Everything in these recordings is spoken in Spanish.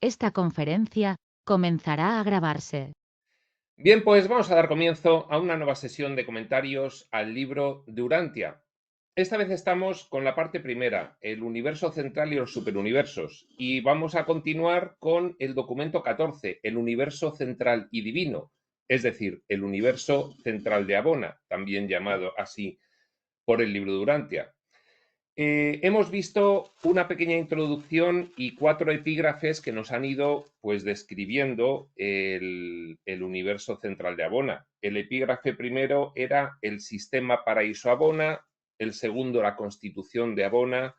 Esta conferencia comenzará a grabarse. Bien, pues vamos a dar comienzo a una nueva sesión de comentarios al libro de Urantia. Esta vez estamos con la parte primera, el universo central y los superuniversos, y vamos a continuar con el documento 14, el universo central y divino, es decir, el universo central de Abona, también llamado así por el libro de Urantia. Hemos visto una pequeña introducción y 4 epígrafes que nos han ido pues describiendo el universo central de Abona. El epígrafe primero era el sistema paraíso Abona, el segundo la constitución de Abona,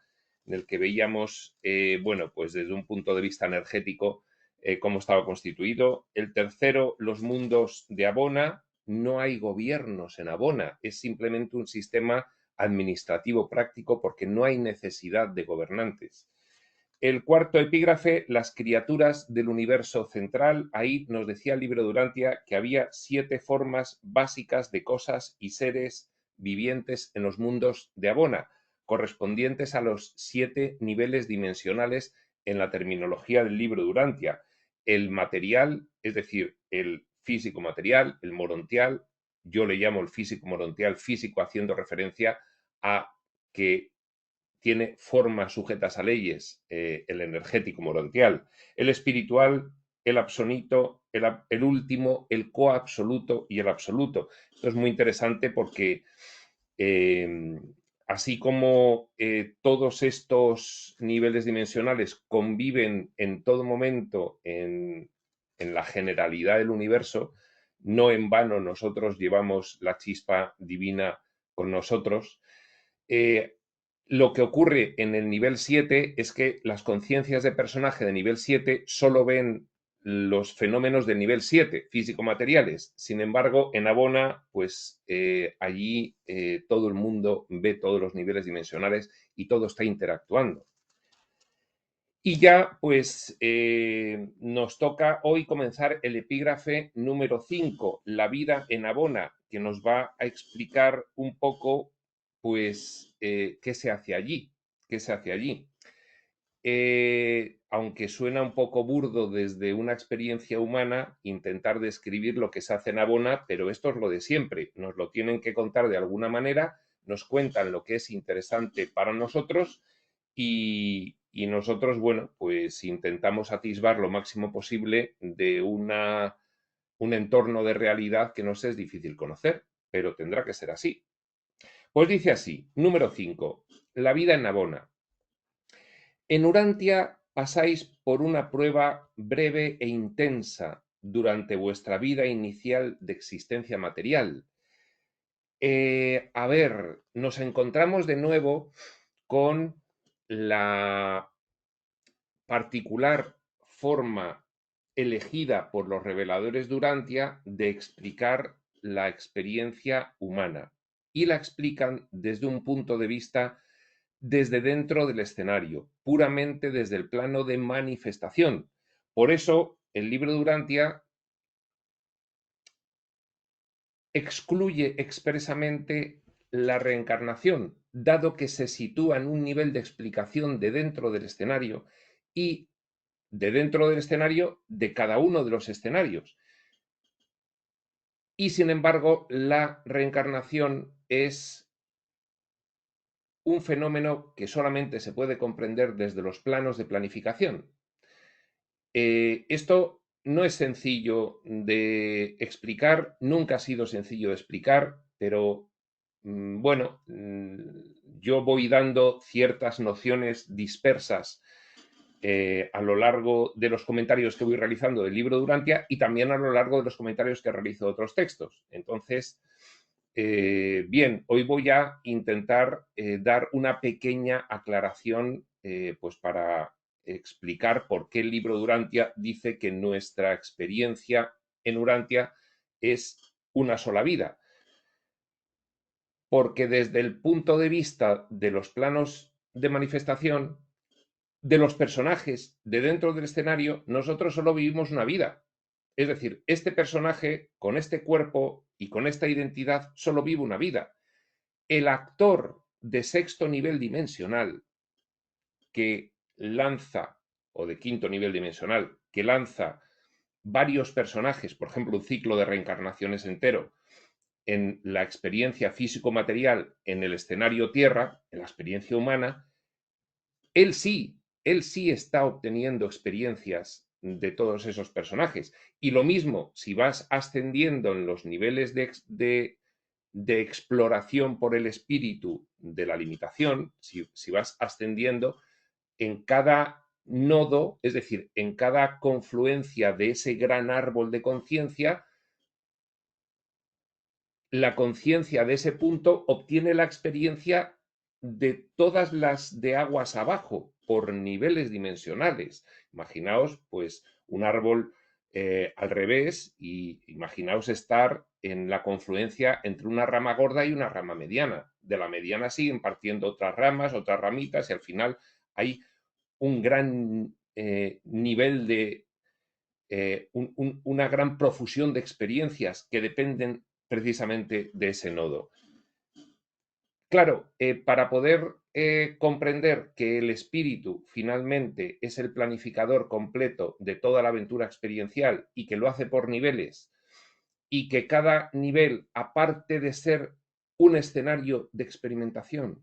en el que veíamos, bueno, pues desde un punto de vista energético cómo estaba constituido. El tercero, los mundos de Abona. No hay gobiernos en Abona, es simplemente un sistema administrativo práctico porque no hay necesidad de gobernantes. El cuarto epígrafe, las criaturas del universo central. Ahí nos decía el libro de Urantia que había 7 formas básicas de cosas y seres vivientes en los mundos de Abona, correspondientes a los 7 niveles dimensionales en la terminología del libro de Urantia. El material, es decir, el físico material, el morontial, yo le llamo el físico morontial, físico haciendo referencia a que tiene formas sujetas a leyes, el energético morontial, el espiritual, el absonito, el último, el coabsoluto y el absoluto. Esto es muy interesante porque así como todos estos niveles dimensionales conviven en todo momento en la generalidad del universo, no en vano nosotros llevamos la chispa divina con nosotros. Eh, lo que ocurre en el nivel 7 es que las conciencias de personaje de nivel 7 solo ven los fenómenos del nivel 7, físico-materiales. Sin embargo, en Abona, pues allí todo el mundo ve todos los niveles dimensionales y todo está interactuando. Y ya, pues, nos toca hoy comenzar el epígrafe número 5, la vida en Abona, que nos va a explicar un poco, pues, qué se hace allí, qué se hace allí. Aunque suena un poco burdo desde una experiencia humana, intentar describir lo que se hace en Abona, pero esto es lo de siempre, nos lo tienen que contar de alguna manera, nos cuentan lo que es interesante para nosotros y nosotros, bueno, pues intentamos atisbar lo máximo posible de un entorno de realidad que nos es difícil conocer, pero tendrá que ser así. Pues dice así, número 5, la vida en Abona. En Urantia pasáis por una prueba breve e intensa durante vuestra vida inicial de existencia material. A ver, nos encontramos de nuevo con la particular forma elegida por los reveladores de Urantia de explicar la experiencia humana. Y la explican desde un punto de vista desde dentro del escenario, puramente desde el plano de manifestación. Por eso, el libro de Urantia excluye expresamente la reencarnación, dado que se sitúa en un nivel de explicación de dentro del escenario y de dentro del escenario de cada uno de los escenarios. Y sin embargo, la reencarnación es un fenómeno que solamente se puede comprender desde los planos de planificación. Esto no es sencillo de explicar, nunca ha sido sencillo de explicar, pero bueno, yo voy dando ciertas nociones dispersas a lo largo de los comentarios que voy realizando del libro de Urantia y también a lo largo de los comentarios que realizo de otros textos. Entonces, bien, hoy voy a intentar dar una pequeña aclaración pues para explicar por qué el libro de Urantia dice que nuestra experiencia en Urantia es una sola vida. Porque desde el punto de vista de los planos de manifestación, de los personajes de dentro del escenario, nosotros solo vivimos una vida. Es decir, este personaje con este cuerpo y con esta identidad solo vive una vida. El actor de sexto nivel dimensional que lanza o de quinto nivel dimensional que lanza varios personajes, por ejemplo, un ciclo de reencarnaciones entero, en la experiencia físico-material en el escenario Tierra, en la experiencia humana, él sí está obteniendo experiencias de todos esos personajes. Y lo mismo, si vas ascendiendo en los niveles de exploración por el espíritu de la limitación, si vas ascendiendo, en cada nodo, es decir, en cada confluencia de ese gran árbol de conciencia, la conciencia de ese punto obtiene la experiencia de todas las de aguas abajo, por niveles dimensionales. Imaginaos, pues, un árbol al revés y imaginaos estar en la confluencia entre una rama gorda y una rama mediana. De la mediana siguen partiendo otras ramas, otras ramitas y al final hay un gran nivel de una gran profusión de experiencias que dependen precisamente de ese nodo. Claro, para poder comprender que el espíritu finalmente es el planificador completo de toda la aventura experiencial y que lo hace por niveles y que cada nivel, aparte de ser un escenario de experimentación,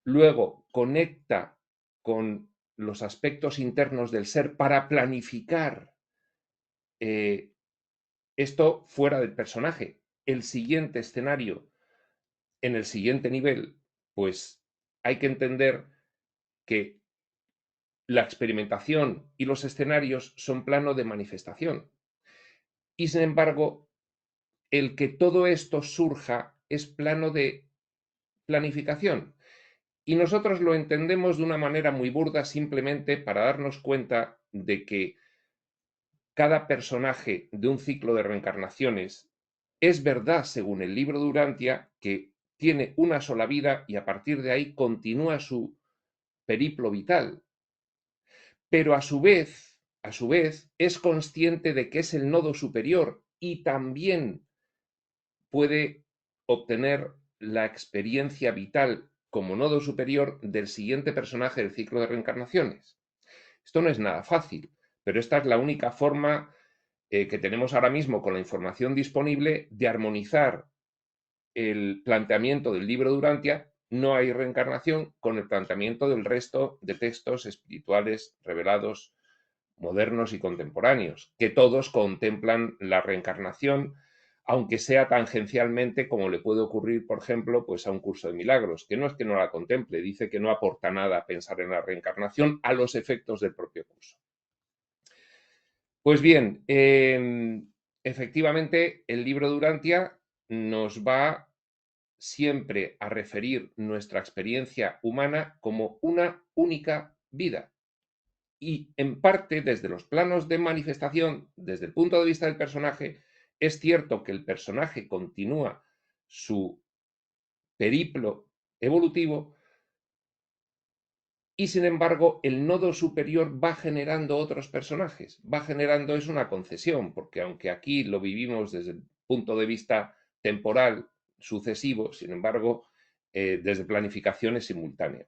luego conecta con los aspectos internos del ser para planificar esto fuera del personaje. El siguiente escenario, en el siguiente nivel, pues hay que entender que la experimentación y los escenarios son plano de manifestación. Y sin embargo, el que todo esto surja es plano de planificación. Y nosotros lo entendemos de una manera muy burda simplemente para darnos cuenta de que cada personaje de un ciclo de reencarnaciones es verdad, según el libro de Urantia, que tiene una sola vida y a partir de ahí continúa su periplo vital. Pero a su vez, es consciente de que es el nodo superior y también puede obtener la experiencia vital como nodo superior del siguiente personaje del ciclo de reencarnaciones. Esto no es nada fácil, pero esta es la única forma que tenemos ahora mismo con la información disponible de armonizar el planteamiento del libro de Urantia, no hay reencarnación, con el planteamiento del resto de textos espirituales revelados modernos y contemporáneos, que todos contemplan la reencarnación, aunque sea tangencialmente como le puede ocurrir, por ejemplo, pues a un curso de milagros, que no es que no la contemple, dice que no aporta nada a pensar en la reencarnación a los efectos del propio curso. Pues bien, efectivamente, el libro de Urantia nos va siempre a referir nuestra experiencia humana como una única vida. Y en parte, desde los planos de manifestación, desde el punto de vista del personaje, es cierto que el personaje continúa su periplo evolutivo y sin embargo el nodo superior va generando otros personajes, va generando, es una concesión, porque aunque aquí lo vivimos desde el punto de vista temporal sucesivo, sin embargo, desde planificación es simultánea.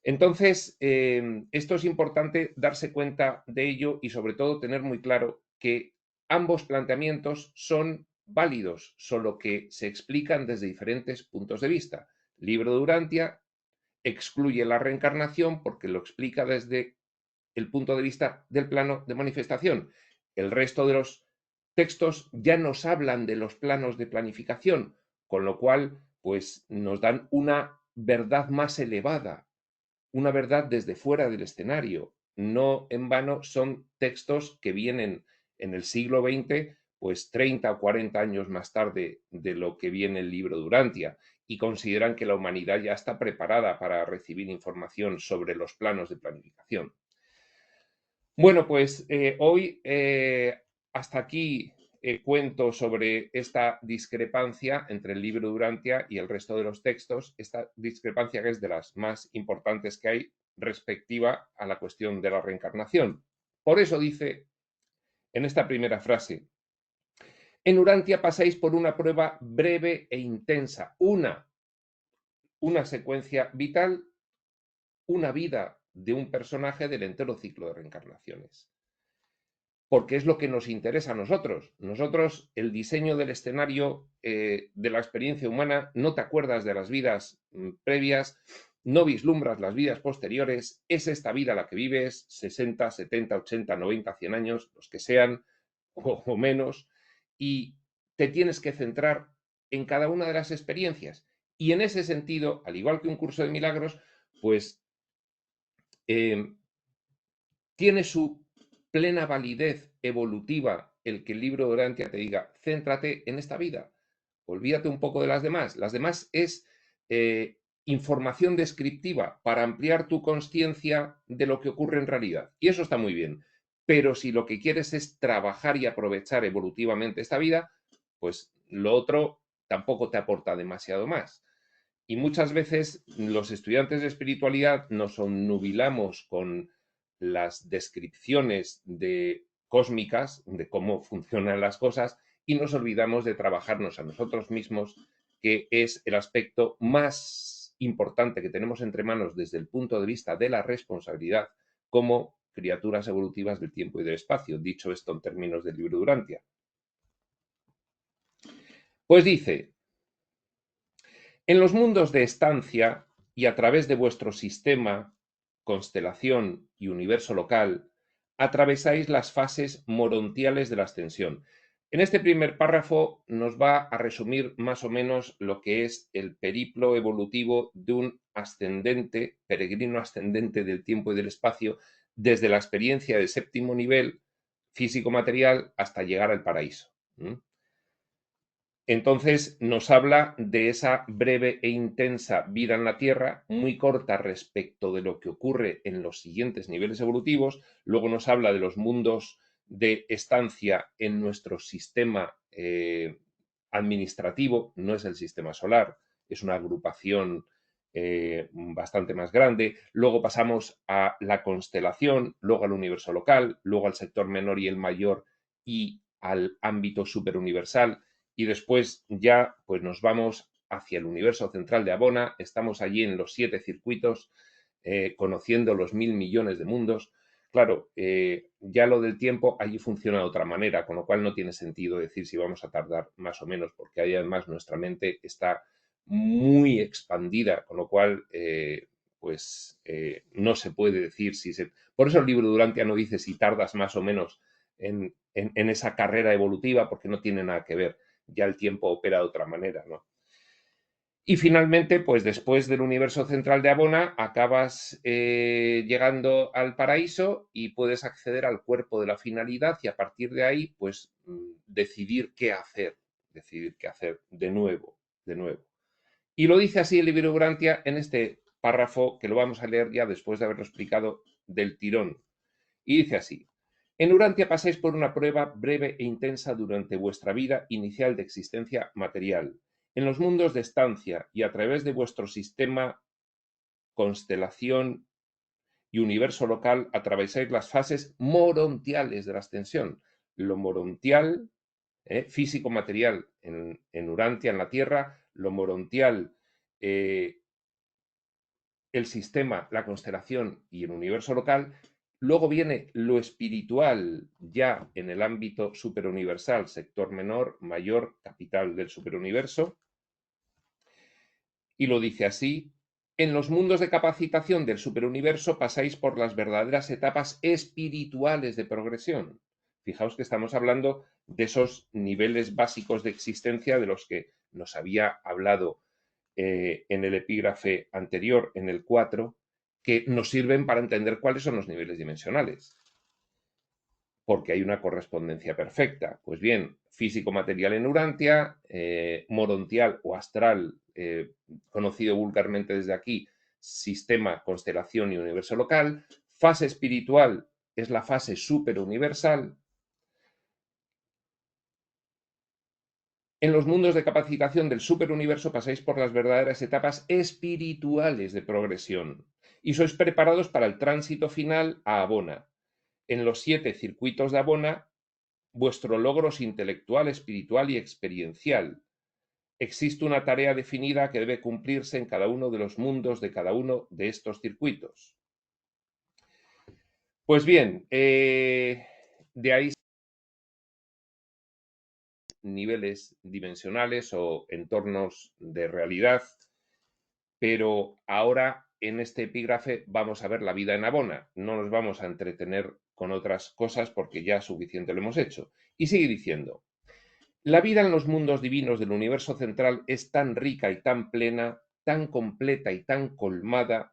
Entonces, esto es importante darse cuenta de ello y sobre todo tener muy claro que ambos planteamientos son válidos, solo que se explican desde diferentes puntos de vista. Libro de Urantia excluye la reencarnación porque lo explica desde el punto de vista del plano de manifestación. El resto de los textos ya nos hablan de los planos de planificación, con lo cual, pues nos dan una verdad más elevada, una verdad desde fuera del escenario. No en vano son textos que vienen en el siglo XX, pues 30 o 40 años más tarde de lo que viene el libro de Urantia, y consideran que la humanidad ya está preparada para recibir información sobre los planos de planificación. Bueno, pues hoy hasta aquí cuento sobre esta discrepancia entre el libro de Urantia y el resto de los textos, esta discrepancia que es de las más importantes que hay respectiva a la cuestión de la reencarnación. Por eso dice en esta primera frase, en Urantia pasáis por una prueba breve e intensa, una secuencia vital, una vida de un personaje del entero ciclo de reencarnaciones. Porque es lo que nos interesa a nosotros. Nosotros, el diseño del escenario de la experiencia humana, no te acuerdas de las vidas previas, no vislumbras las vidas posteriores, es esta vida la que vives, 60, 70, 80, 90, 100 años, los que sean, o menos, y te tienes que centrar en cada una de las experiencias. Y en ese sentido, al igual que un curso de milagros, pues tiene su plena validez evolutiva el que el libro de Urantia te diga, céntrate en esta vida, olvídate un poco de las demás. Las demás es información descriptiva para ampliar tu conciencia de lo que ocurre en realidad. Y eso está muy bien. Pero si lo que quieres es trabajar y aprovechar evolutivamente esta vida, pues lo otro tampoco te aporta demasiado más. Y muchas veces los estudiantes de espiritualidad nos obnubilamos con las descripciones cósmicas de cómo funcionan las cosas y nos olvidamos de trabajarnos a nosotros mismos, que es el aspecto más importante que tenemos entre manos desde el punto de vista de la responsabilidad como criaturas evolutivas del tiempo y del espacio. Dicho esto en términos del libro de Urantia. Pues dice, en los mundos de estancia y a través de vuestro sistema, constelación y universo local, atravesáis las fases morontiales de la ascensión. En este primer párrafo nos va a resumir más o menos lo que es el periplo evolutivo de un ascendente, peregrino ascendente del tiempo y del espacio, desde la experiencia del séptimo nivel físico-material hasta llegar al paraíso. Entonces nos habla de esa breve e intensa vida en la Tierra, muy corta respecto de lo que ocurre en los siguientes niveles evolutivos. Luego nos habla de los mundos de estancia en nuestro sistema administrativo, no es el sistema solar, es una agrupación bastante más grande. Luego pasamos a la constelación, luego al universo local, luego al sector menor y el mayor y al ámbito superuniversal. Y después ya pues nos vamos hacia el universo central de Abona, estamos allí en los 7 circuitos, conociendo los 1000 millones de mundos. Claro, ya lo del tiempo allí funciona de otra manera, con lo cual no tiene sentido decir si vamos a tardar más o menos, porque ahí además nuestra mente está muy expandida, con lo cual no se puede decir si se... Por eso el libro de Urantia no dice si tardas más o menos en esa carrera evolutiva, porque no tiene nada que ver, ya el tiempo opera de otra manera, ¿no? Y finalmente, pues después del universo central de Abona, acabas llegando al paraíso y puedes acceder al cuerpo de la finalidad y a partir de ahí, pues decidir qué hacer de nuevo, de nuevo. Y lo dice así el libro Urantia en este párrafo que lo vamos a leer ya después de haberlo explicado del tirón. Y dice así, en Urantia pasáis por una prueba breve e intensa durante vuestra vida inicial de existencia material, en los mundos de estancia y a través de vuestro sistema, constelación y universo local atravesáis las fases morontiales de la ascensión. Lo morontial, físico-material en Urantia, en la Tierra, lo morontial, el sistema, la constelación y el universo local. Luego viene lo espiritual ya en el ámbito superuniversal, sector menor, mayor, capital del superuniverso. Y lo dice así, en los mundos de capacitación del superuniverso pasáis por las verdaderas etapas espirituales de progresión. Fijaos que estamos hablando de esos niveles básicos de existencia de los que nos había hablado en el epígrafe anterior, en el 4, que nos sirven para entender cuáles son los niveles dimensionales. Porque hay una correspondencia perfecta. Pues bien, físico-material en Urantia, morontial o astral, conocido vulgarmente desde aquí, sistema, constelación y universo local. Fase espiritual es la fase superuniversal. En los mundos de capacitación del superuniverso pasáis por las verdaderas etapas espirituales de progresión y sois preparados para el tránsito final a Abona. En los 7 circuitos de Abona, vuestro logro es intelectual, espiritual y experiencial. Existe una tarea definida que debe cumplirse en cada uno de los mundos de cada uno de estos circuitos. Pues bien, de ahí niveles dimensionales o entornos de realidad, pero ahora en este epígrafe vamos a ver la vida en Abona, no nos vamos a entretener con otras cosas porque ya suficiente lo hemos hecho. Y sigue diciendo, la vida en los mundos divinos del universo central es tan rica y tan plena, tan completa y tan colmada,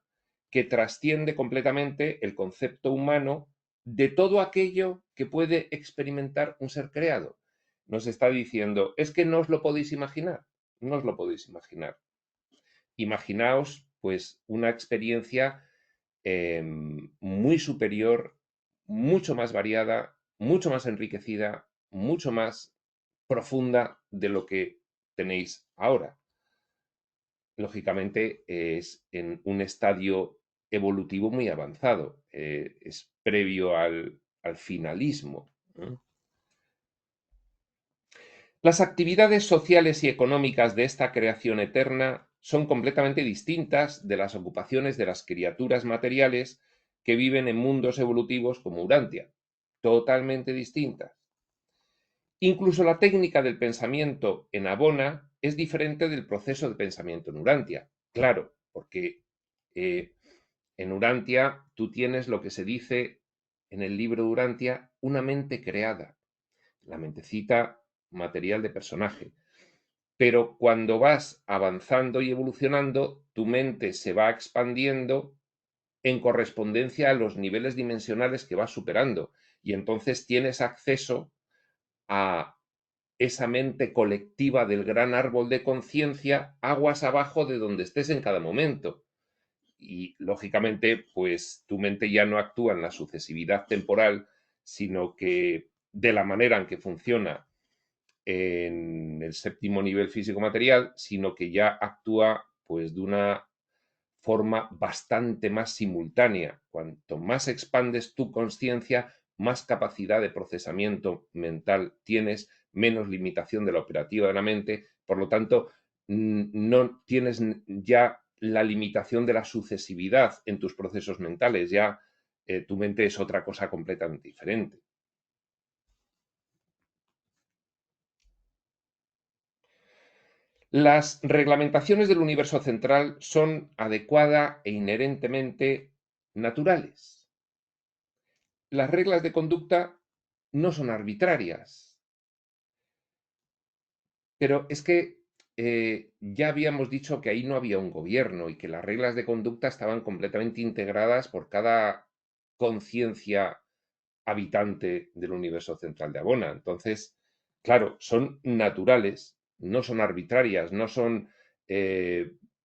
que trasciende completamente el concepto humano de todo aquello que puede experimentar un ser creado. Nos está diciendo, es que no os lo podéis imaginar, no os lo podéis imaginar. Imaginaos, pues, una experiencia muy superior, mucho más variada, mucho más enriquecida, mucho más profunda de lo que tenéis ahora. Lógicamente es en un estadio evolutivo muy avanzado, es previo al finalismo. Las actividades sociales y económicas de esta creación eterna son completamente distintas de las ocupaciones de las criaturas materiales que viven en mundos evolutivos como Urantia. Totalmente distintas. Incluso la técnica del pensamiento en Abona es diferente del proceso de pensamiento en Urantia. Claro, porque en Urantia tú tienes lo que se dice en el libro de Urantia, una mente creada, la mentecita material de personaje. Pero cuando vas avanzando y evolucionando, tu mente se va expandiendo en correspondencia a los niveles dimensionales que vas superando. Y entonces tienes acceso a esa mente colectiva del gran árbol de conciencia aguas abajo de donde estés en cada momento. Y lógicamente, pues tu mente ya no actúa en la sucesividad temporal, sino que de la manera en que funciona en el séptimo nivel físico-material, sino que ya actúa pues de una forma bastante más simultánea. Cuanto más expandes tu conciencia, más capacidad de procesamiento mental tienes, menos limitación de la operativa de la mente, por lo tanto, no tienes ya la limitación de la sucesividad en tus procesos mentales, ya tu mente es otra cosa completamente diferente. Las reglamentaciones del universo central son adecuada e inherentemente naturales. Las reglas de conducta no son arbitrarias, pero es que ya habíamos dicho que ahí no había un gobierno y que las reglas de conducta estaban completamente integradas por cada conciencia habitante del universo central de Abona. Entonces, claro, son naturales, no son arbitrarias, no son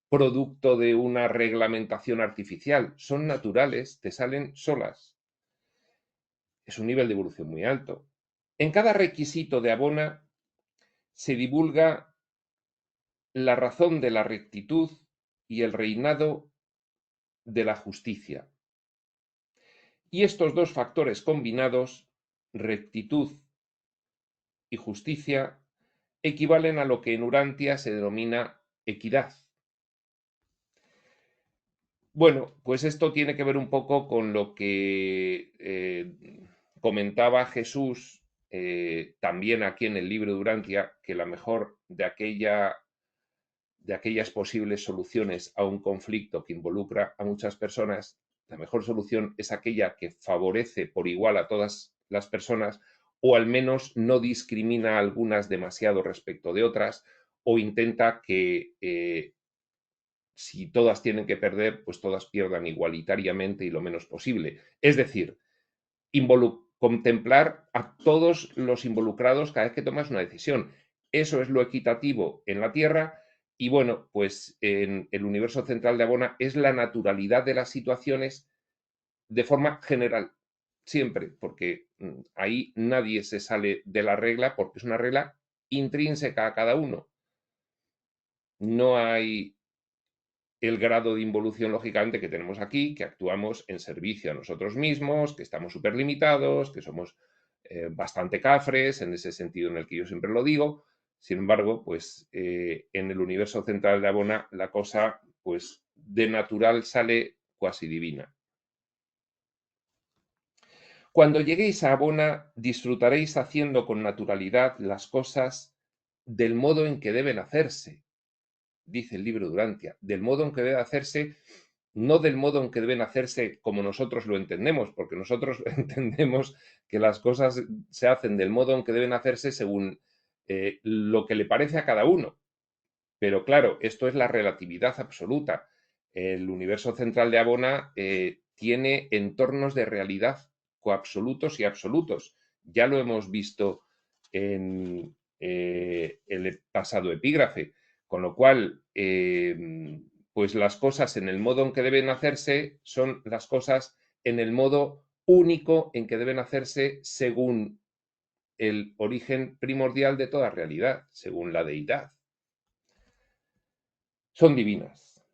producto de una reglamentación artificial, son naturales, te salen solas. Es un nivel de evolución muy alto. En cada requisito de Abona se divulga la razón de la rectitud y el reinado de la justicia. Y estos dos factores combinados, rectitud y justicia, equivalen a lo que en Urantia se denomina equidad. Bueno, pues esto tiene que ver un poco con lo que comentaba Jesús también aquí en el libro de Urantia, que la mejor de aquellas posibles soluciones a un conflicto que involucra a muchas personas, la mejor solución es aquella que favorece por igual a todas las personas o al menos no discrimina a algunas demasiado respecto de otras o intenta que si todas tienen que perder, pues todas pierdan igualitariamente y lo menos posible. Es decir, contemplar a todos los involucrados cada vez que tomas una decisión. Eso es lo equitativo en la Tierra y bueno, pues en el universo central de Abona es la naturalidad de las situaciones de forma general, siempre, porque ahí nadie se sale de la regla porque es una regla intrínseca a cada uno. No hay el grado de involución, lógicamente, que tenemos aquí, que actuamos en servicio a nosotros mismos, que estamos súper limitados, que somos bastante cafres, en ese sentido en el que yo siempre lo digo. Sin embargo, pues en el universo central de Abona la cosa, pues de natural sale cuasi divina. Cuando lleguéis a Abona, disfrutaréis haciendo con naturalidad las cosas del modo en que deben hacerse, dice el libro de Durantia, del modo en que debe hacerse, no del modo en que deben hacerse como nosotros lo entendemos, porque nosotros entendemos que las cosas se hacen del modo en que deben hacerse según lo que le parece a cada uno. Pero claro, esto es la relatividad absoluta. El universo central de Abona tiene entornos de realidad coabsolutos y absolutos. Ya lo hemos visto en el pasado epígrafe. Con lo cual, pues las cosas en el modo en que deben hacerse son las cosas en el modo único en que deben hacerse según el origen primordial de toda realidad, según la deidad. Son divinas.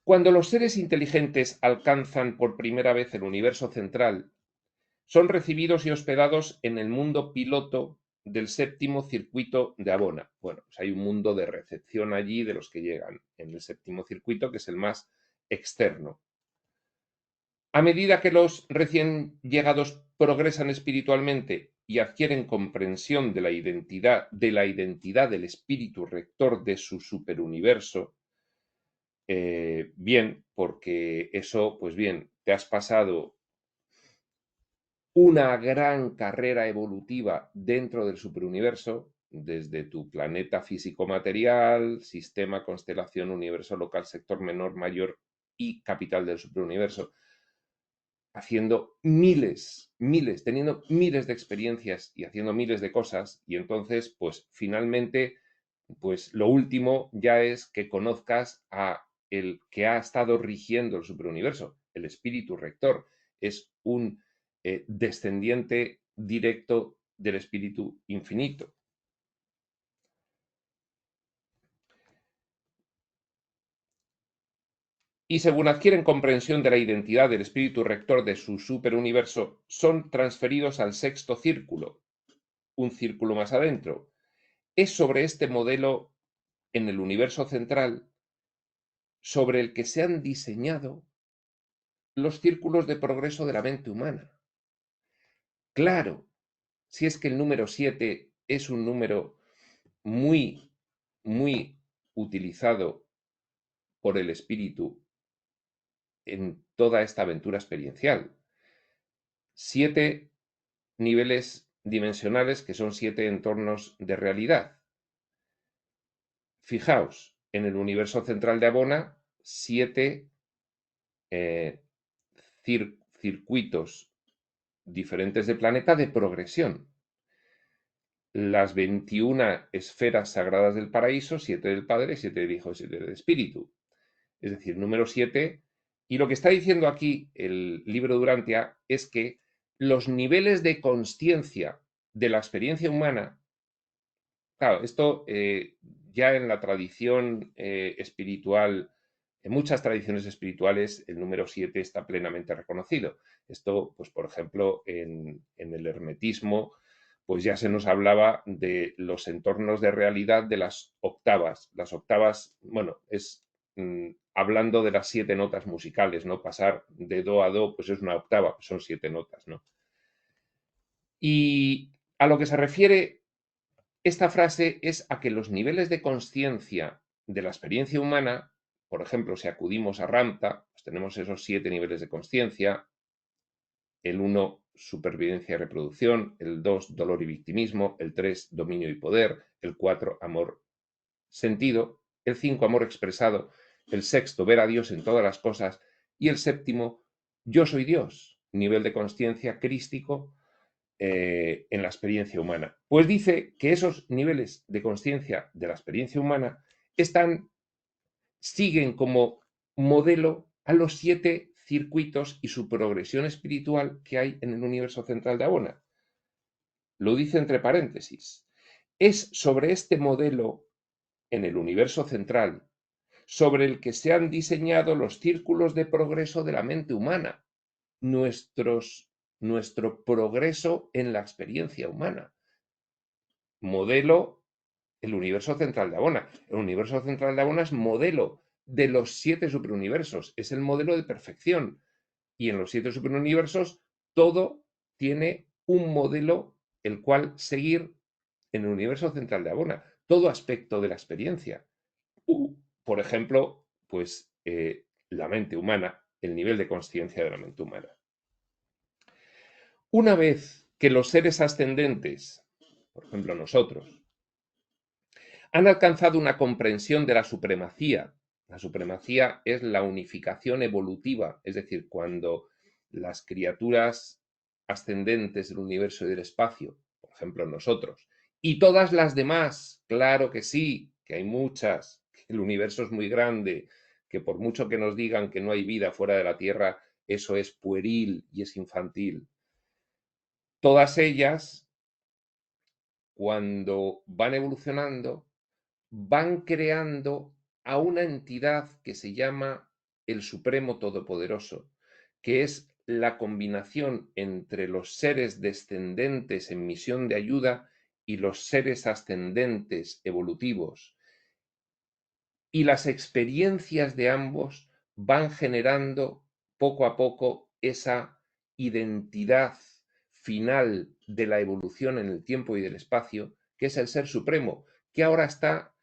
Cuando los seres inteligentes alcanzan por primera vez el universo central, son recibidos y hospedados en el mundo piloto del séptimo circuito de Abona. Bueno, pues hay un mundo de recepción allí de los que llegan en el séptimo circuito, que es el más externo. A medida que los recién llegados progresan espiritualmente y adquieren comprensión de la identidad del espíritu rector de su superuniverso, bien, porque eso, pues bien, te has pasado una gran carrera evolutiva dentro del superuniverso, desde tu planeta físico-material, sistema, constelación, universo local, sector menor, mayor y capital del superuniverso, haciendo teniendo miles de experiencias y haciendo miles de cosas, y entonces, pues finalmente, pues lo último ya es que conozcas a el que ha estado rigiendo el superuniverso, el espíritu rector. Es un descendiente directo del espíritu infinito. Y según adquieren comprensión de la identidad del espíritu rector de su superuniverso, son transferidos al sexto círculo, un círculo más adentro. Es sobre este modelo en el universo central sobre el que se han diseñado los círculos de progreso de la mente humana. Claro, si es que el número 7 es un número muy, muy utilizado por el espíritu en toda esta aventura experiencial. 7 niveles dimensionales que son 7 entornos de realidad. Fijaos, en el universo central de Abona, 7 circuitos diferentes de planeta de progresión. Las 21 esferas sagradas del paraíso, 7 del Padre, 7 del Hijo y 7 del Espíritu. Es decir, número 7. Y lo que está diciendo aquí el libro Durantia es que los niveles de consciencia de la experiencia humana, claro, esto ya en la tradición espiritual, en muchas tradiciones espirituales, el número 7 está plenamente reconocido. Esto, pues, por ejemplo, en el hermetismo, pues ya se nos hablaba de los entornos de realidad de las octavas. Las octavas, bueno, es hablando de las 7 notas musicales, ¿no? Pasar de do a do, pues es una octava, son 7 notas, ¿no? Y a lo que se refiere esta frase es a que los niveles de consciencia de la experiencia humana, por ejemplo, si acudimos a Ramta, pues tenemos esos 7 niveles de consciencia: el 1, supervivencia y reproducción; el 2, dolor y victimismo; el 3, dominio y poder; el 4, amor sentido; el 5, amor expresado; el sexto, ver a Dios en todas las cosas; y el séptimo, yo soy Dios, nivel de consciencia crístico en la experiencia humana. Pues dice que esos niveles de conciencia de la experiencia humana siguen como modelo a los 7 circuitos y su progresión espiritual que hay en el universo central de Abona. Lo dice entre paréntesis. Es sobre este modelo en el universo central sobre el que se han diseñado los círculos de progreso de la mente humana, nuestro progreso en la experiencia humana. Modelo el universo central de Abona. El universo central de Abona es modelo de los 7 superuniversos, es el modelo de perfección. Y en los 7 superuniversos todo tiene un modelo el cual seguir en el universo central de Abona, todo aspecto de la experiencia. Por ejemplo, pues la mente humana, el nivel de consciencia de la mente humana. Una vez que los seres ascendentes, por ejemplo nosotros, han alcanzado una comprensión de la supremacía es la unificación evolutiva, es decir, cuando las criaturas ascendentes del universo y del espacio, por ejemplo nosotros, y todas las demás, claro que sí, que hay muchas, que el universo es muy grande, que por mucho que nos digan que no hay vida fuera de la Tierra, eso es pueril y es infantil. Todas ellas, cuando van evolucionando, van creando a una entidad que se llama el Supremo Todopoderoso, que es la combinación entre los seres descendentes en misión de ayuda y los seres ascendentes evolutivos. Y las experiencias de ambos van generando poco a poco esa identidad final de la evolución en el tiempo y del espacio, que es el Ser Supremo, que ahora está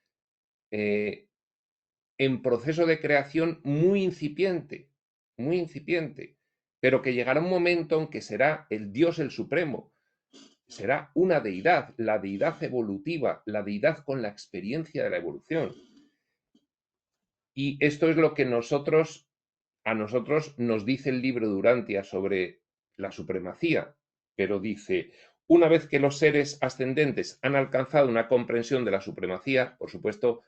en proceso de creación muy incipiente, pero que llegará un momento en que será el Dios el Supremo, será una deidad, la deidad evolutiva, la deidad con la experiencia de la evolución. Y esto es lo que a nosotros nos dice el libro de Urantia sobre la supremacía, pero dice, una vez que los seres ascendentes han alcanzado una comprensión de la supremacía, por supuesto,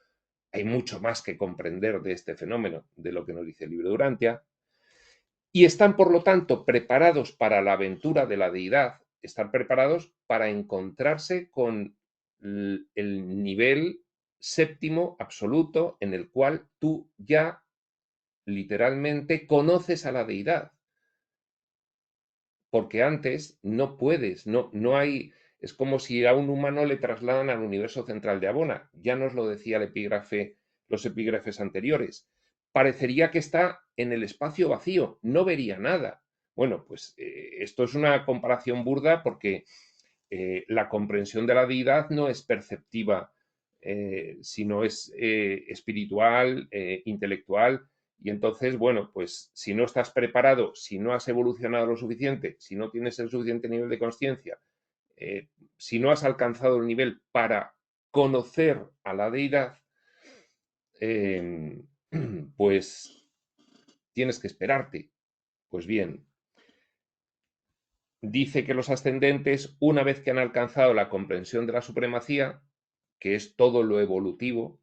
hay mucho más que comprender de este fenómeno, de lo que nos dice el libro de Urantia, y están, por lo tanto, preparados para la aventura de la deidad, están preparados para encontrarse con el nivel séptimo absoluto en el cual tú ya literalmente conoces a la deidad. Porque antes no puedes, no hay, es como si a un humano le trasladan al universo central de Abona. Ya nos lo decía el epígrafe, los epígrafes anteriores. Parecería que está en el espacio vacío, no vería nada. Bueno, pues esto es una comparación burda porque la comprensión de la deidad no es perceptiva, sino es espiritual, intelectual. Y entonces, bueno, pues si no estás preparado, si no has evolucionado lo suficiente, si no tienes el suficiente nivel de conciencia, si no has alcanzado el nivel para conocer a la deidad, eh, pues tienes que esperarte. Pues bien, dice que los ascendentes, una vez que han alcanzado la comprensión de la supremacía, que es todo lo evolutivo,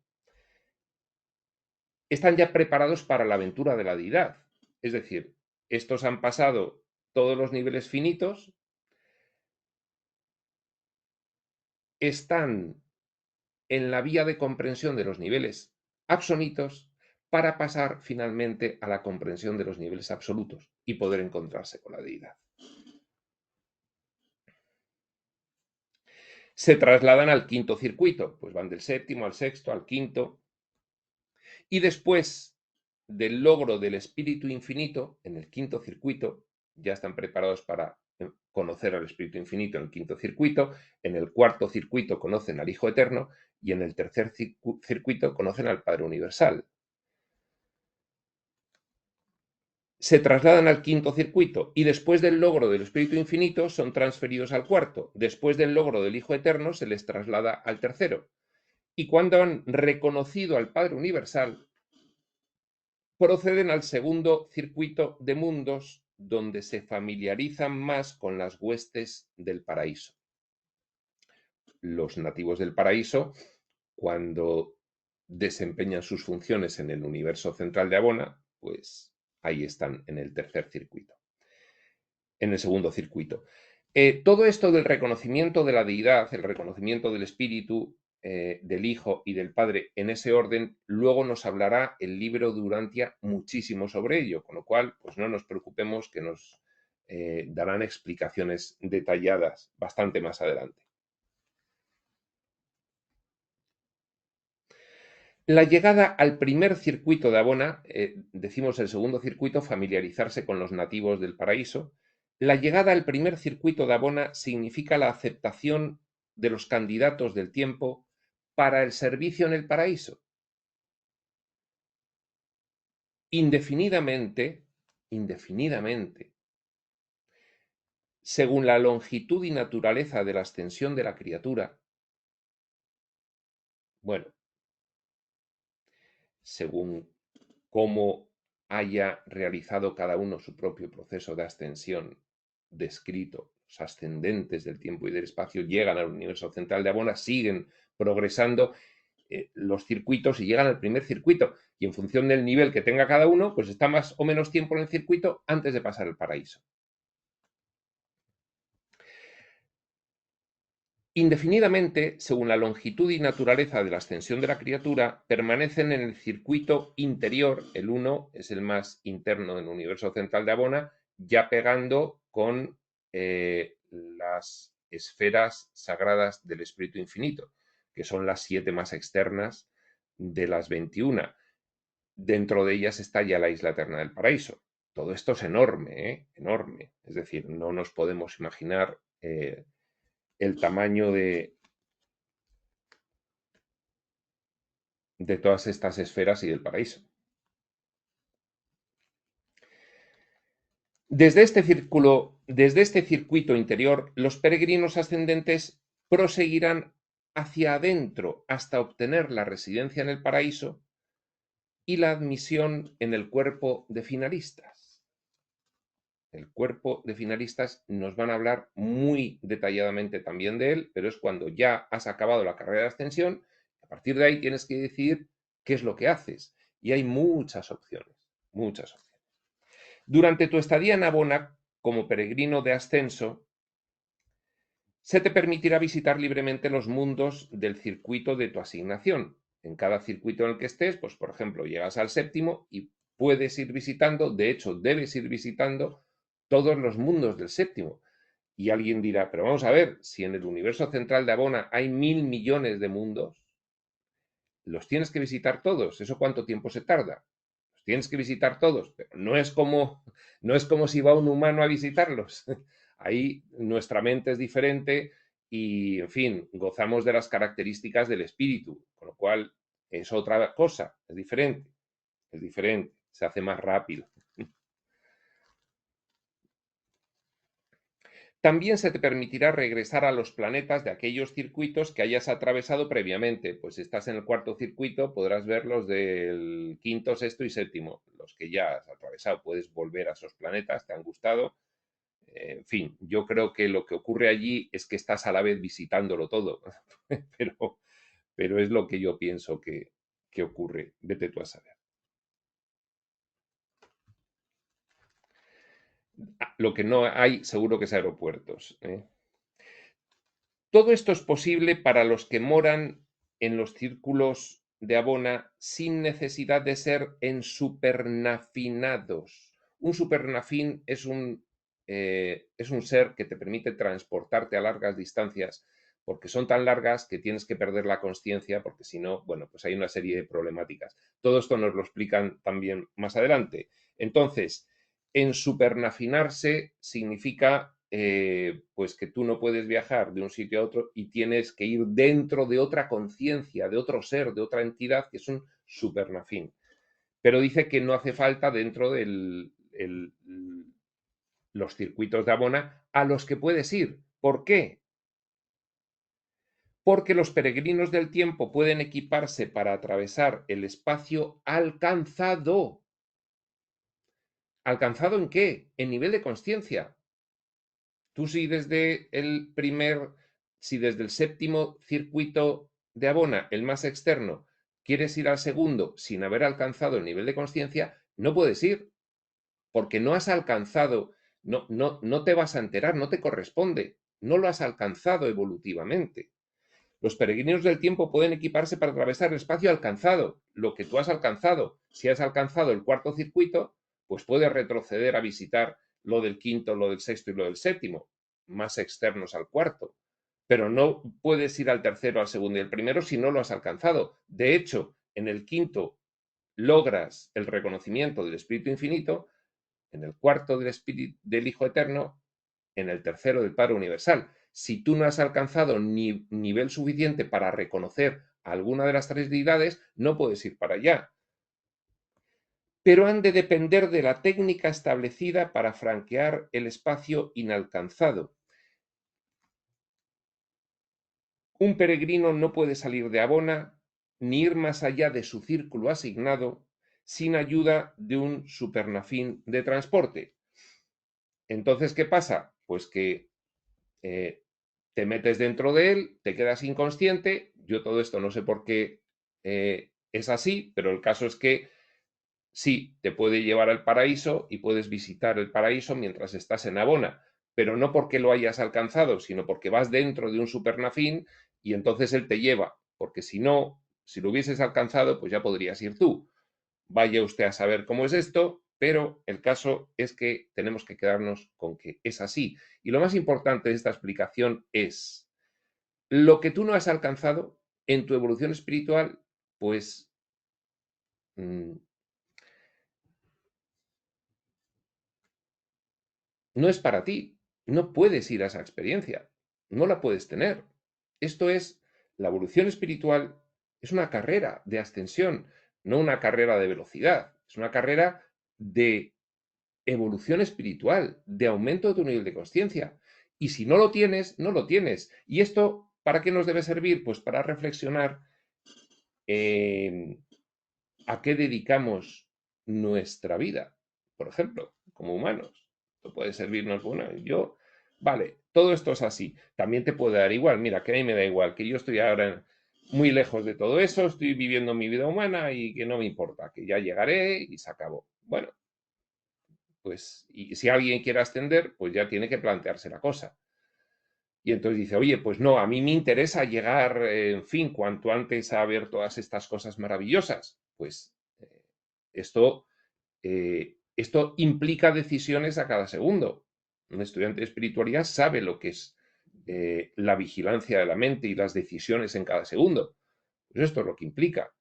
están ya preparados para la aventura de la deidad. Es decir, estos han pasado todos los niveles finitos, están en la vía de comprensión de los niveles absonitos para pasar finalmente a la comprensión de los niveles absolutos y poder encontrarse con la deidad. Se trasladan al quinto circuito, pues van del séptimo al sexto, al quinto, y después del logro del espíritu infinito, en el quinto circuito, ya están preparados para conocer al espíritu infinito en el quinto circuito, en el cuarto circuito conocen al Hijo Eterno y en el tercer circuito conocen al Padre Universal. Se trasladan al quinto circuito y después del logro del espíritu infinito son transferidos al cuarto. Después del logro del Hijo Eterno se les traslada al tercero. Y cuando han reconocido al Padre Universal, proceden al segundo circuito de mundos, donde se familiarizan más con las huestes del paraíso. Los nativos del paraíso, cuando desempeñan sus funciones en el universo central de Abona, pues ahí están en el tercer circuito, en el segundo circuito. Todo esto del reconocimiento de la deidad, el reconocimiento del espíritu, del Hijo y del Padre en ese orden, luego nos hablará el libro de Urantia muchísimo sobre ello, con lo cual, pues no nos preocupemos que nos darán explicaciones detalladas bastante más adelante. La llegada al primer circuito de Abona, decimos el segundo circuito, familiarizarse con los nativos del paraíso. La llegada al primer circuito de Abona significa la aceptación de los candidatos del tiempo para el servicio en el paraíso. Indefinidamente, según la longitud y naturaleza de la ascensión de la criatura, bueno, según cómo haya realizado cada uno su propio proceso de ascensión descrito, los ascendentes del tiempo y del espacio llegan al universo central de Abona, siguen progresando los circuitos y llegan al primer circuito. Y en función del nivel que tenga cada uno, pues está más o menos tiempo en el circuito antes de pasar al paraíso. Indefinidamente, según la longitud y naturaleza de la ascensión de la criatura, permanecen en el circuito interior, el 1 es el más interno del universo central de Abona, ya pegando con las esferas sagradas del Espíritu Infinito, que son las 7 más externas de las 21. Dentro de ellas está ya la isla eterna del paraíso. Todo esto es enorme, enorme. Es decir, no nos podemos imaginar el tamaño de todas estas esferas y del paraíso. Desde este circuito interior, los peregrinos ascendentes proseguirán hacia adentro hasta obtener la residencia en el paraíso y la admisión en el cuerpo de finalistas. El cuerpo de finalistas nos van a hablar muy detalladamente también de él, pero es cuando ya has acabado la carrera de ascensión, a partir de ahí tienes que decidir qué es lo que haces. Y hay muchas opciones, muchas opciones. Durante tu estadía en Abona, como peregrino de ascenso, se te permitirá visitar libremente los mundos del circuito de tu asignación. En cada circuito en el que estés, pues por ejemplo, llegas al séptimo y puedes ir visitando, de hecho, debes ir visitando todos los mundos del séptimo. Y alguien dirá, pero vamos a ver, si en el universo central de Abona hay 1.000 millones de mundos, los tienes que visitar todos. ¿Eso cuánto tiempo se tarda? Los tienes que visitar todos, pero no es como si va un humano a visitarlos. Ahí nuestra mente es diferente y, en fin, gozamos de las características del espíritu, con lo cual es otra cosa, es diferente, se hace más rápido. También se te permitirá regresar a los planetas de aquellos circuitos que hayas atravesado previamente. Pues si estás en el cuarto circuito, podrás ver los del quinto, sexto y séptimo, los que ya has atravesado. Puedes volver a esos planetas, te han gustado. En fin, yo creo que lo que ocurre allí es que estás a la vez visitándolo todo, pero es lo que yo pienso que ocurre. Vete tú a saber. Lo que no hay seguro que es aeropuertos, ¿eh? Todo esto es posible para los que moran en los círculos de Abona sin necesidad de ser en supernafinados. Un supernafín es un ser que te permite transportarte a largas distancias porque son tan largas que tienes que perder la consciencia porque si no, bueno, pues hay una serie de problemáticas. Todo esto nos lo explican también más adelante. Entonces, en supernafinarse significa pues que tú no puedes viajar de un sitio a otro y tienes que ir dentro de otra conciencia, de otro ser, de otra entidad que es un supernafín. Pero dice que no hace falta dentro de los circuitos de Abona a los que puedes ir. ¿Por qué? Porque los peregrinos del tiempo pueden equiparse para atravesar el espacio alcanzado. ¿Alcanzado en qué? En nivel de conciencia. Tú si desde el séptimo circuito de Abona, el más externo, quieres ir al segundo sin haber alcanzado el nivel de conciencia, no puedes ir, porque no has alcanzado, no te vas a enterar, no te corresponde, no lo has alcanzado evolutivamente. Los peregrinos del tiempo pueden equiparse para atravesar el espacio alcanzado, lo que tú has alcanzado. Si has alcanzado el cuarto circuito, pues puedes retroceder a visitar lo del quinto, lo del sexto y lo del séptimo, más externos al cuarto. Pero no puedes ir al tercero, al segundo y al primero si no lo has alcanzado. De hecho, en el quinto logras el reconocimiento del Espíritu Infinito, en el cuarto del Hijo Eterno, en el tercero del Padre Universal. Si tú no has alcanzado ni nivel suficiente para reconocer alguna de las tres deidades, no puedes ir para allá. Pero han de depender de la técnica establecida para franquear el espacio inalcanzado. Un peregrino no puede salir de Abona ni ir más allá de su círculo asignado sin ayuda de un supernafín de transporte. Entonces, ¿qué pasa? Pues que te metes dentro de él, te quedas inconsciente. Yo todo esto no sé por qué es así, pero el caso es que sí, te puede llevar al paraíso y puedes visitar el paraíso mientras estás en Abona, pero no porque lo hayas alcanzado, sino porque vas dentro de un supernafín y entonces él te lleva, porque si no, si lo hubieses alcanzado, pues ya podrías ir tú. Vaya usted a saber cómo es esto, pero el caso es que tenemos que quedarnos con que es así. Y lo más importante de esta explicación es lo que tú no has alcanzado en tu evolución espiritual, pues no es para ti. No puedes ir a esa experiencia. No la puedes tener. Esto es, la evolución espiritual es una carrera de ascensión, no una carrera de velocidad. Es una carrera de evolución espiritual, de aumento de tu nivel de conciencia. Y si no lo tienes, no lo tienes. ¿Y esto para qué nos debe servir? Pues para reflexionar a qué dedicamos nuestra vida, por ejemplo, como humanos. Esto puede servirnos, bueno, vale, todo esto es así. También te puede dar igual, mira, que a mí me da igual, que yo estoy ahora muy lejos de todo eso, estoy viviendo mi vida humana y que no me importa, que ya llegaré y se acabó. Bueno, pues, y si alguien quiere ascender, pues ya tiene que plantearse la cosa. Y entonces dice, oye, pues no, a mí me interesa llegar, en fin, cuanto antes a ver todas estas cosas maravillosas. Pues esto, esto implica decisiones a cada segundo. Un estudiante de espiritualidad sabe lo que es la vigilancia de la mente y las decisiones en cada segundo. Pues esto es lo que implica.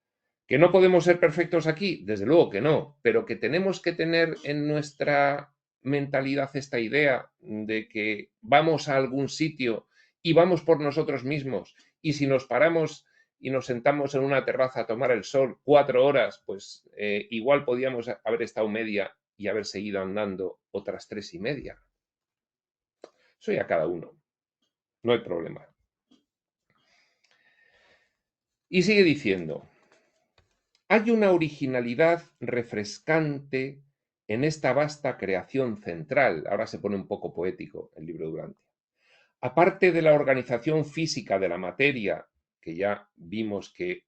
¿Que no podemos ser perfectos aquí? Desde luego que no, pero que tenemos que tener en nuestra mentalidad esta idea de que vamos a algún sitio y vamos por nosotros mismos, y si nos paramos y nos sentamos en una terraza a tomar el sol 4 horas, pues igual podíamos haber estado media y haber seguido andando otras 3 y media. Soy a cada uno, no hay problema. Y sigue diciendo, hay una originalidad refrescante en esta vasta creación central. Ahora se pone un poco poético el libro de Durantia. Aparte de la organización física de la materia, que ya vimos que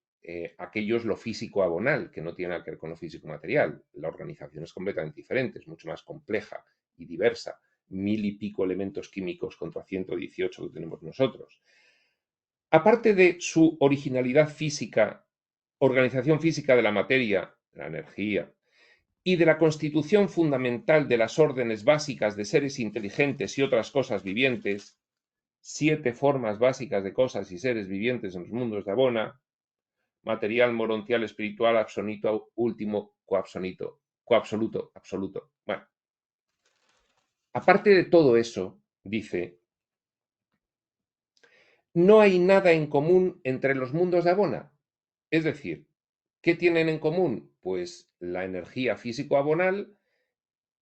aquello es lo físico abonal, que no tiene nada que ver con lo físico material. La organización es completamente diferente, es mucho más compleja y diversa. 1000 y pico elementos químicos contra 118 que tenemos nosotros. Aparte de su originalidad física, organización física de la materia, la energía, y de la constitución fundamental de las órdenes básicas de seres inteligentes y otras cosas vivientes, 7 formas básicas de cosas y seres vivientes en los mundos de Abona, material, morontial, espiritual, absonito, último, coabsoluto, absoluto. Bueno, aparte de todo eso, dice, no hay nada en común entre los mundos de Abona. Es decir, ¿qué tienen en común? Pues la energía físico-abonal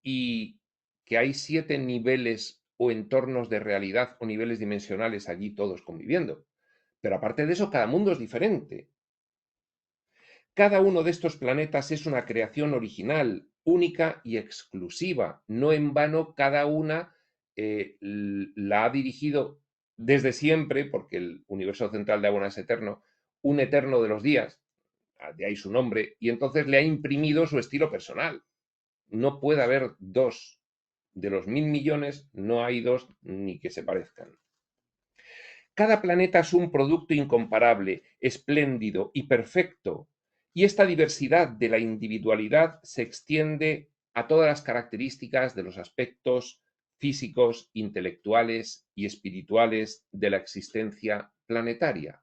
y que hay 7 niveles o entornos de realidad o niveles dimensionales allí todos conviviendo. Pero aparte de eso, cada mundo es diferente. Cada uno de estos planetas es una creación original, única y exclusiva. No en vano cada una la ha dirigido desde siempre, porque el universo central de Abona es eterno, un eterno de los días, de ahí su nombre, y entonces le ha imprimido su estilo personal. No puede haber dos. De los 1000 millones, no hay dos ni que se parezcan. Cada planeta es un producto incomparable, espléndido y perfecto, y esta diversidad de la individualidad se extiende a todas las características de los aspectos físicos, intelectuales y espirituales de la existencia planetaria.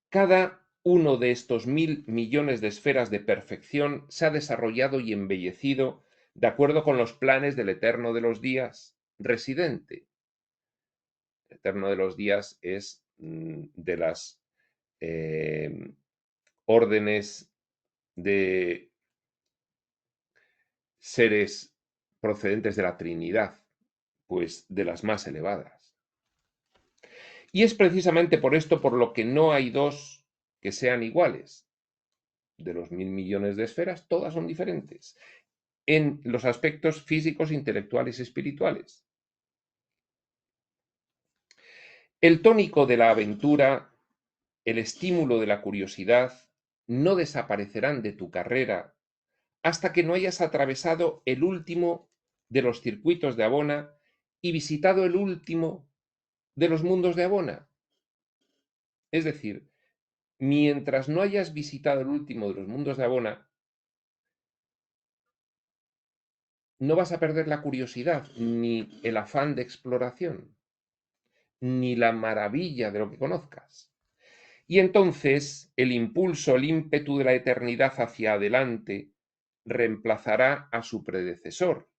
Cada uno de estos 1.000 millones de esferas de perfección se ha desarrollado y embellecido de acuerdo con los planes del Eterno de los Días residente. El Eterno de los Días es de las órdenes de seres procedentes de la Trinidad, pues de las más elevadas. Y es precisamente por esto por lo que no hay dos que sean iguales. De los 1.000 millones de esferas, todas son diferentes en los aspectos físicos, intelectuales y espirituales. El tónico de la aventura, el estímulo de la curiosidad, no desaparecerán de tu carrera hasta que no hayas atravesado el último de los circuitos de Abona y visitado el último de los mundos de Abona. Es decir, mientras no hayas visitado el último de los mundos de Abona, no vas a perder la curiosidad ni el afán de exploración, ni la maravilla de lo que conozcas. Y entonces el impulso, el ímpetu de la eternidad hacia adelante reemplazará a su predecesor,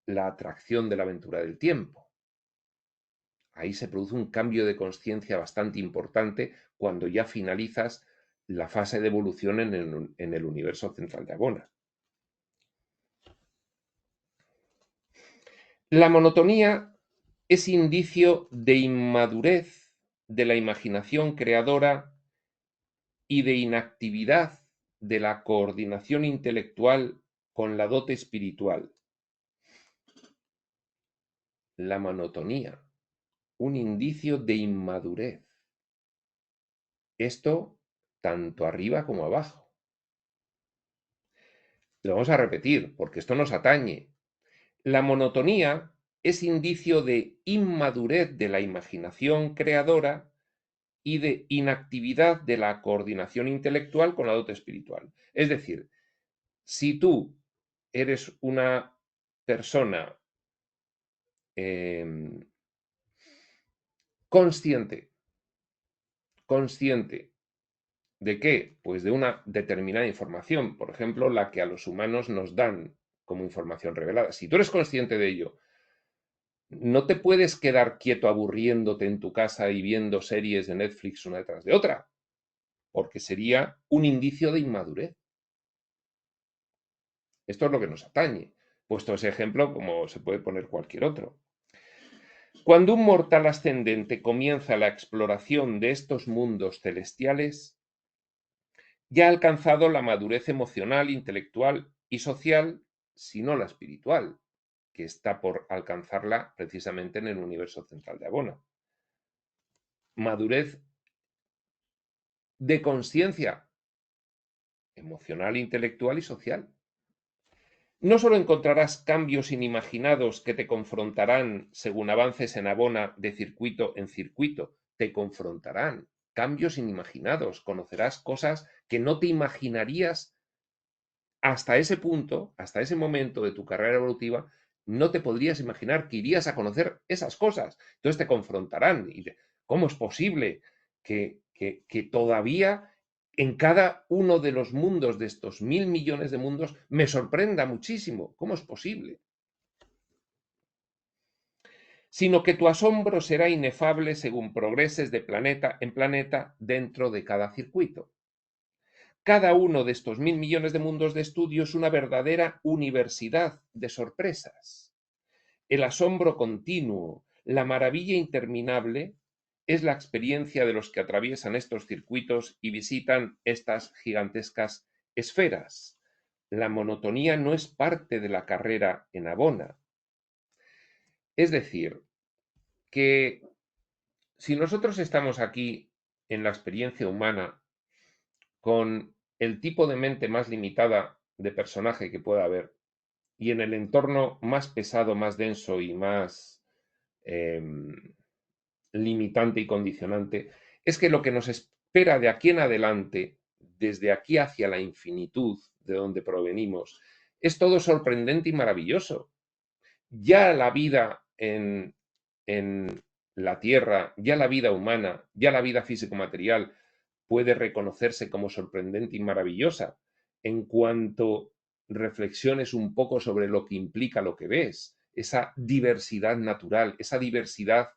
la atracción de la aventura del tiempo. Ahí se produce un cambio de conciencia bastante importante cuando ya finalizas la fase de evolución en el universo central de Abona. La monotonía es indicio de inmadurez de la imaginación creadora y de inactividad de la coordinación intelectual con la dote espiritual. La monotonía, un indicio de inmadurez. Esto tanto arriba como abajo. Lo vamos a repetir porque esto nos atañe. La monotonía es indicio de inmadurez de la imaginación creadora y de inactividad de la coordinación intelectual con la dote espiritual. Es decir, si tú eres una persona consciente ¿de qué? Pues de una determinada información, por ejemplo, la que a los humanos nos dan como información revelada. Si tú eres consciente de ello, no te puedes quedar quieto aburriéndote en tu casa y viendo series de Netflix una detrás de otra, porque sería un indicio de inmadurez. Esto es lo que nos atañe, puesto ese ejemplo como se puede poner cualquier otro. Cuando un mortal ascendente comienza la exploración de estos mundos celestiales, ya ha alcanzado la madurez emocional, intelectual y social, si no la espiritual, que está por alcanzarla precisamente en el universo central de Abona. Madurez de conciencia emocional, intelectual y social. No solo encontrarás cambios inimaginados que te confrontarán según avances en Abona de circuito en circuito, te confrontarán cambios inimaginados, conocerás cosas que no te imaginarías hasta ese punto, hasta ese momento de tu carrera evolutiva, no te podrías imaginar que irías a conocer esas cosas. Entonces te confrontarán. ¿Cómo es posible que todavía en cada uno de los mundos, de estos 1.000 millones de mundos, me sorprenda muchísimo? ¿Cómo es posible? Sino que tu asombro será inefable según progreses de planeta en planeta dentro de cada circuito. Cada uno de estos 1.000 millones de mundos de estudio es una verdadera universidad de sorpresas. El asombro continuo, la maravilla interminable, es la experiencia de los que atraviesan estos circuitos y visitan estas gigantescas esferas. La monotonía no es parte de la carrera en Abona. Es decir, que si nosotros estamos aquí en la experiencia humana con el tipo de mente más limitada de personaje que pueda haber y en el entorno más pesado, más denso y más limitante y condicionante, es que lo que nos espera de aquí en adelante, desde aquí hacia la infinitud de donde provenimos, es todo sorprendente y maravilloso. Ya la vida en la Tierra, ya la vida humana, ya la vida físico-material, puede reconocerse como sorprendente y maravillosa en cuanto reflexiones un poco sobre lo que implica lo que ves, esa diversidad natural, esa diversidad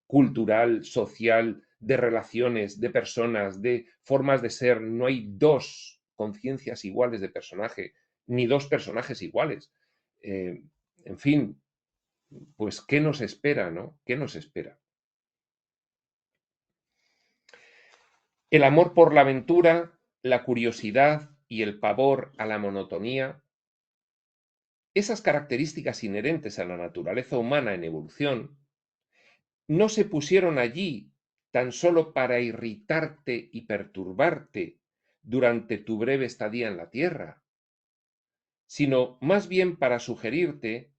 cultural, social, de relaciones, de personas, de formas de ser. No hay dos conciencias iguales de personaje, ni dos personajes iguales. Eh, en fin, pues, ¿qué nos espera, no? ¿Qué nos espera? El amor por la aventura, la curiosidad y el pavor a la monotonía, esas características inherentes a la naturaleza humana en evolución, no se pusieron allí tan solo para irritarte y perturbarte durante tu breve estadía en la Tierra, sino más bien para sugerirte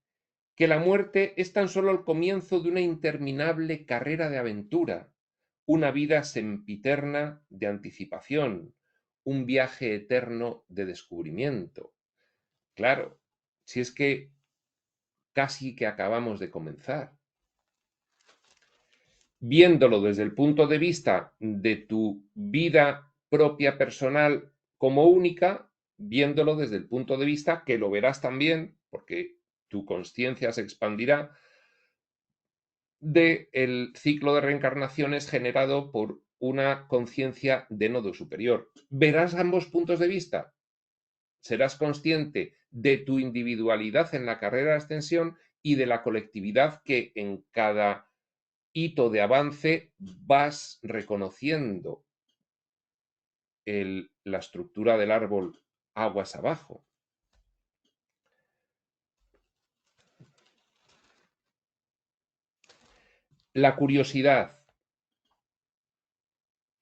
que la muerte es tan solo el comienzo de una interminable carrera de aventura, una vida sempiterna de anticipación, un viaje eterno de descubrimiento. Claro, si es que casi que acabamos de comenzar. Viéndolo desde el punto de vista de tu vida propia personal como única, viéndolo desde el punto de vista que lo verás también, porque tu conciencia se expandirá, del ciclo de reencarnaciones generado por una conciencia de nodo superior. Verás ambos puntos de vista, serás consciente de tu individualidad en la carrera de ascensión y de la colectividad que en cada hito de avance vas reconociendo la estructura del árbol aguas abajo. La curiosidad,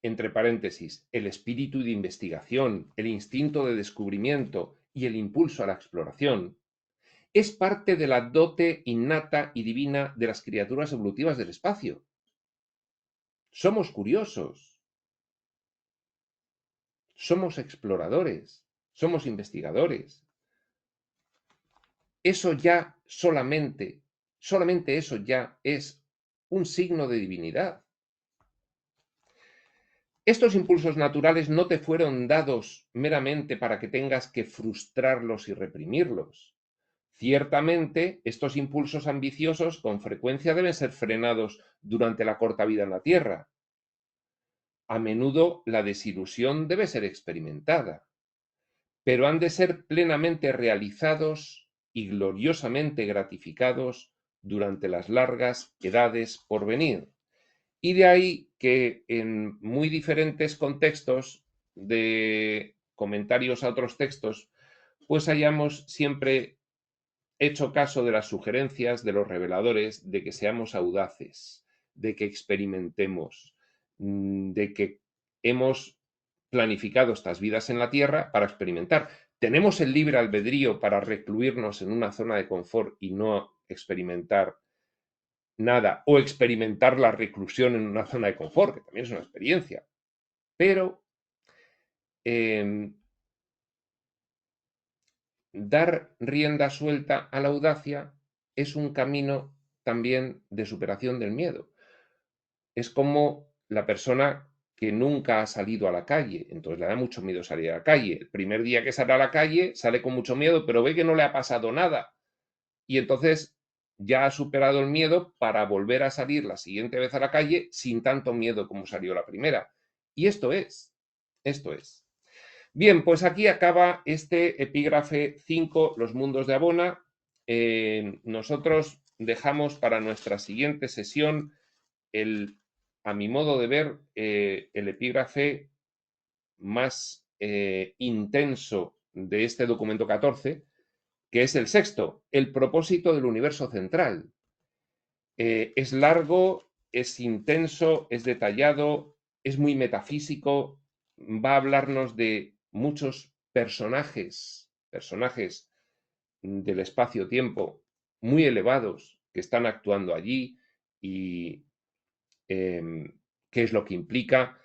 entre paréntesis, el espíritu de investigación, el instinto de descubrimiento y el impulso a la exploración, es parte de la dote innata y divina de las criaturas evolutivas del espacio. Somos curiosos, somos exploradores, somos investigadores. Eso ya solamente eso ya es un signo de divinidad. Estos impulsos naturales no te fueron dados meramente para que tengas que frustrarlos y reprimirlos. Ciertamente, estos impulsos ambiciosos con frecuencia deben ser frenados durante la corta vida en la Tierra. A menudo la desilusión debe ser experimentada, pero han de ser plenamente realizados y gloriosamente gratificados durante las largas edades por venir. Y de ahí que en muy diferentes contextos de comentarios a otros textos, pues hayamos siempre hecho caso de las sugerencias de los reveladores de que seamos audaces, de que experimentemos, de que hemos planificado estas vidas en la Tierra para experimentar. Tenemos el libre albedrío para recluirnos en una zona de confort y no experimentar nada, o experimentar la reclusión en una zona de confort, que también es una experiencia. Pero dar rienda suelta a la audacia es un camino también de superación del miedo. Es como la persona que nunca ha salido a la calle, entonces le da mucho miedo salir a la calle. El primer día que sale a la calle sale con mucho miedo, pero ve que no le ha pasado nada. Y entonces ya ha superado el miedo para volver a salir la siguiente vez a la calle sin tanto miedo como salió la primera. Y esto es. Bien, pues aquí acaba este epígrafe 5, Los mundos de Abona. Nosotros dejamos para nuestra siguiente sesión a mi modo de ver, el epígrafe más intenso de este documento 14, que es el sexto, el propósito del universo central. Es largo, es intenso, es detallado, es muy metafísico, va a hablarnos de muchos personajes del espacio-tiempo muy elevados que están actuando allí y qué es lo que implica.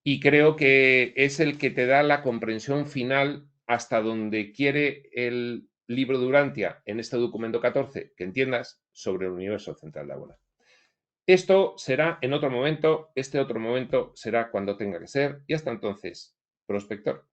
Y creo que es el que te da la comprensión final hasta donde quiere el libro de Urantia en este documento 14, que entiendas sobre el universo central de Abona. Esto será en otro momento, este otro momento será cuando tenga que ser, y hasta entonces, prospector.